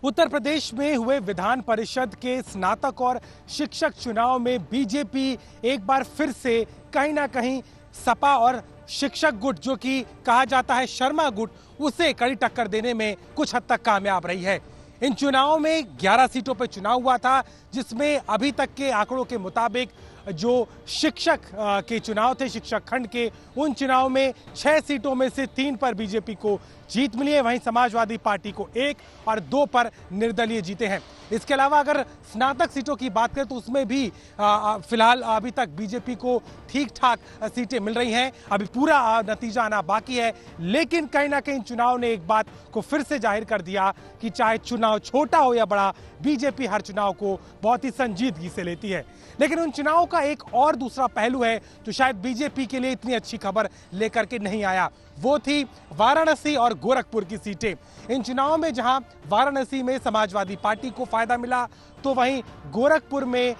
उत्तर प्रदेश में हुए विधान परिषद के स्नातक और शिक्षक चुनाव में बीजेपी एक बार फिर से कहीं ना कहीं सपा और शिक्षक गुट, जो कि कहा जाता है शर्मा गुट, उसे कड़ी टक्कर देने में कुछ हद तक कामयाब रही है। इन चुनावों में 11 सीटों पर चुनाव हुआ था, जिसमें अभी तक के आंकड़ों के मुताबिक जो शिक्षक के चुनाव थे, शिक्षक खंड के, उन चुनाव में 6 सीटों में से 3 पर बीजेपी को जीत मिली है। वहीं समाजवादी पार्टी को 1 और 2 पर निर्दलीय जीते हैं। इसके अलावा अगर स्नातक सीटों की बात करें तो उसमें भी फिलहाल अभी तक बीजेपी को ठीक ठाक सीटें मिल रही हैं। अभी पूरा नतीजा आना बाकी है, लेकिन कहीं ना कहीं चुनाव ने एक बात को फिर से जाहिर कर दिया कि चाहे चुनाव छोटा हो या बड़ा, बीजेपी हर चुनाव को बहुत ही संजीदगी से लेती है। लेकिन उन चुनावों का एक और दूसरा पहलू है जो शायद बीजेपी के लिए इतनी अच्छी खबर लेकर के नहीं आया। वो थी वाराणसी और गोरखपुर की सीटें। इन चुनावों में जहां वाराणसी में समाजवादी पार्टी को फायदा मिला, तो वहीं गोरखपुर में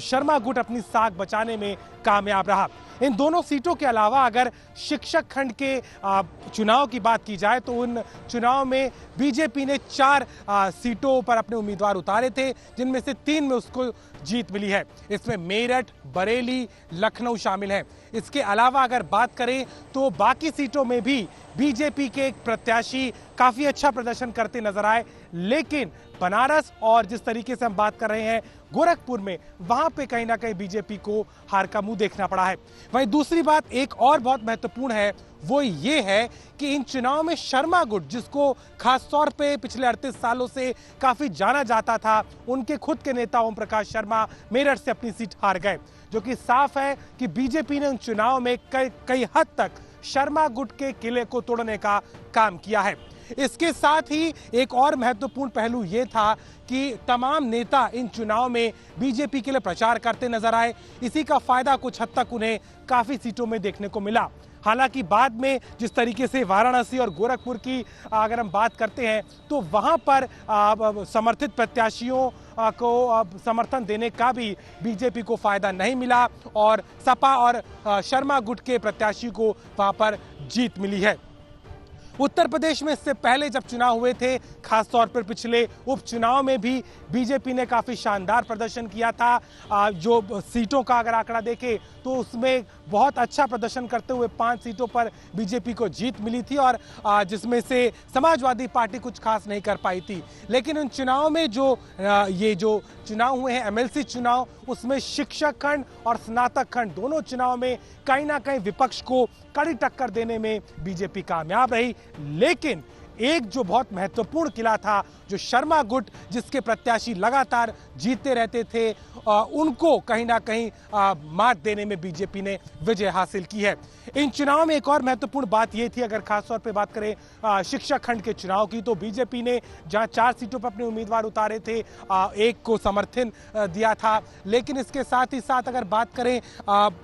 शर्मा गुट अपनी साख बचाने में कामयाब रहा। इन दोनों सीटों के अलावा अगर शिक्षक खंड के चुनाव की बात की जाए तो उन चुनाव में बीजेपी ने 4 सीटों पर अपने उम्मीदवार उतारे थे, जिनमें से 3 में उसको जीत मिली है। इसमें मेरठ, बरेली, लखनऊ शामिल हैं। इसके अलावा अगर बात करें तो बाकी सीटों में भी बीजेपी के एक प्रत्याशी काफी अच्छा प्रदर्शन करते नजर आए, लेकिन बनारस और जिस तरीके से हम बात कर रहे हैं गोरखपुर में, वहां पे कहीं ना कहीं बीजेपी को हार का मुंह देखना पड़ा है। वहीं दूसरी बात एक और बहुत महत्वपूर्ण है, वो ये है कि इन चुनाव में शर्मा गुट, जिसको खास तौर पे पिछले 38 सालों से काफी जाना जाता था, उनके खुद के नेता ओम प्रकाश शर्मा मेरठ से अपनी सीट हार गए, जो कि साफ है कि बीजेपी ने उन चुनाव में कई हद तक शर्मा गुट के किले को तोड़ने का काम किया है। इसके साथ ही एक और महत्वपूर्ण पहलू यह था कि तमाम नेता इन चुनाव में बीजेपी के लिए प्रचार करते नजर आए। इसी का फायदा कुछ हद तक उन्हें काफी सीटों में देखने को मिला। हालांकि बाद में जिस तरीके से वाराणसी और गोरखपुर की अगर हम बात करते हैं तो वहां पर समर्थित प्रत्याशियों को समर्थन देने का भी बीजेपी को फायदा नहीं मिला और सपा और शर्मा गुट के प्रत्याशी को वहां पर जीत मिली है। उत्तर प्रदेश में इससे पहले जब चुनाव हुए थे, खास तौर पर पिछले उपचुनाव में भी बीजेपी ने काफी शानदार प्रदर्शन किया था। जो सीटों का अगर आंकड़ा देखें तो उसमें बहुत अच्छा प्रदर्शन करते हुए 5 सीटों पर बीजेपी को जीत मिली थी, और जिसमें से समाजवादी पार्टी कुछ खास नहीं कर पाई थी। लेकिन उन चुनाव में ये जो चुनाव हुए हैं एमएलसी चुनाव, उसमें शिक्षक खंड और स्नातक खंड दोनों चुनाव में कहीं ना कहीं विपक्ष को कड़ी टक्कर देने में बीजेपी कामयाब रही। लेकिन एक जो बहुत महत्वपूर्ण किला था, जो शर्मा गुट जिसके प्रत्याशी लगातार जीतते रहते थे, उनको कहीं ना कहीं मात देने में बीजेपी ने विजय हासिल की है। इन चुनाव में एक और महत्वपूर्ण बात यह थी, अगर खास तौर पे बात करें शिक्षक खंड के चुनाव की, तो बीजेपी ने जहां 4 सीटों पर अपने उम्मीदवार उतारे थे, 1 को समर्थन दिया था। लेकिन इसके साथ ही साथ अगर बात करें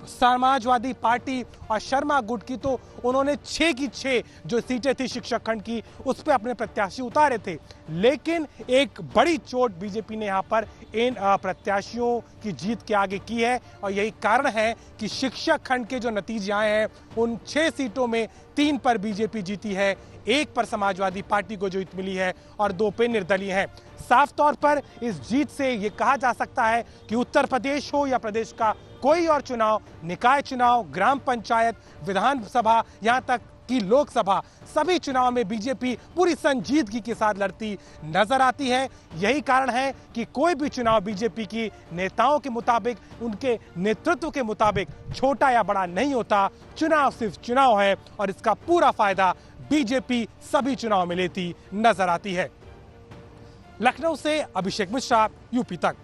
समाजवादी पार्टी और शर्मा गुट की, तो उन्होंने 6 की 6 जो सीटें थी शिक्षक खंड की, उस पर अपने प्रत्याशी उतारे थे। लेकिन एक बड़ी चोट बीजेपी ने यहां पर इन प्रत्याशियों की जीत के आगे की है, और यही कारण है कि शिक्षक खंड के जो नतीजे आए हैं, उन 6 सीटों में 3 पर बीजेपी जीती है, 1 पर समाजवादी पार्टी को जीत मिली है और 2 पे निर्दलीय है। साफ तौर पर इस जीत से ये कहा जा सकता है कि उत्तर प्रदेश हो या प्रदेश का कोई और चुनाव, निकाय चुनाव, ग्राम पंचायत, विधानसभा, यहां तक कि लोकसभा, सभी चुनाव में बीजेपी पूरी संजीदगी के साथ लड़ती नजर आती है। यही कारण है कि कोई भी चुनाव बीजेपी की नेताओं के मुताबिक, उनके नेतृत्व के मुताबिक छोटा या बड़ा नहीं होता। चुनाव सिर्फ चुनाव है और इसका पूरा फायदा बीजेपी सभी चुनाव में लेती नजर आती है। लखनऊ से अभिषेक मिश्रा, यूपी तक।